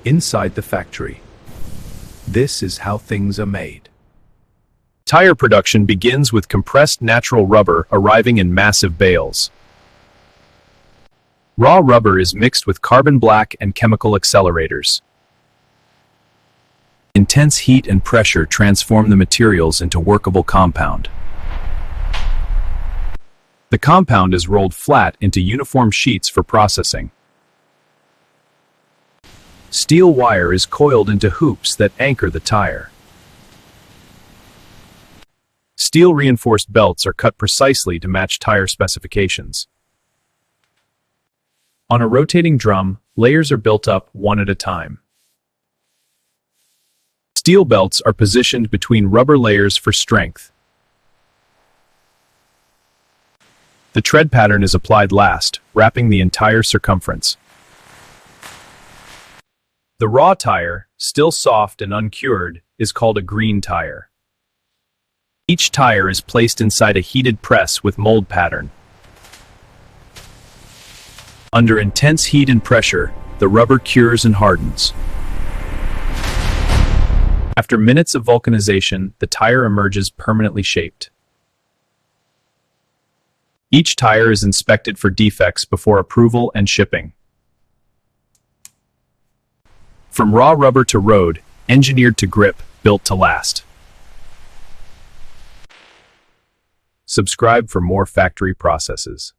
Inside the factory. This is how things are made. Tire production begins with compressed natural rubber arriving in massive bales. Raw rubber is mixed with carbon black and chemical accelerators. Intense heat and pressure transform the materials into workable compound. The compound is rolled flat into uniform sheets for processing. Steel wire is coiled into hoops that anchor the tire. Steel-reinforced belts are cut precisely to match tire specifications. On a rotating drum, layers are built up one at a time. Steel belts are positioned between rubber layers for strength. The tread pattern is applied last, wrapping the entire circumference. The raw tire, still soft and uncured, is called a green tire. Each tire is placed inside a heated press with mold pattern. Under intense heat and pressure, the rubber cures and hardens. After minutes of vulcanization, the tire emerges permanently shaped. Each tire is inspected for defects before approval and shipping. From raw rubber to road, engineered to grip, built to last. Subscribe for more factory processes.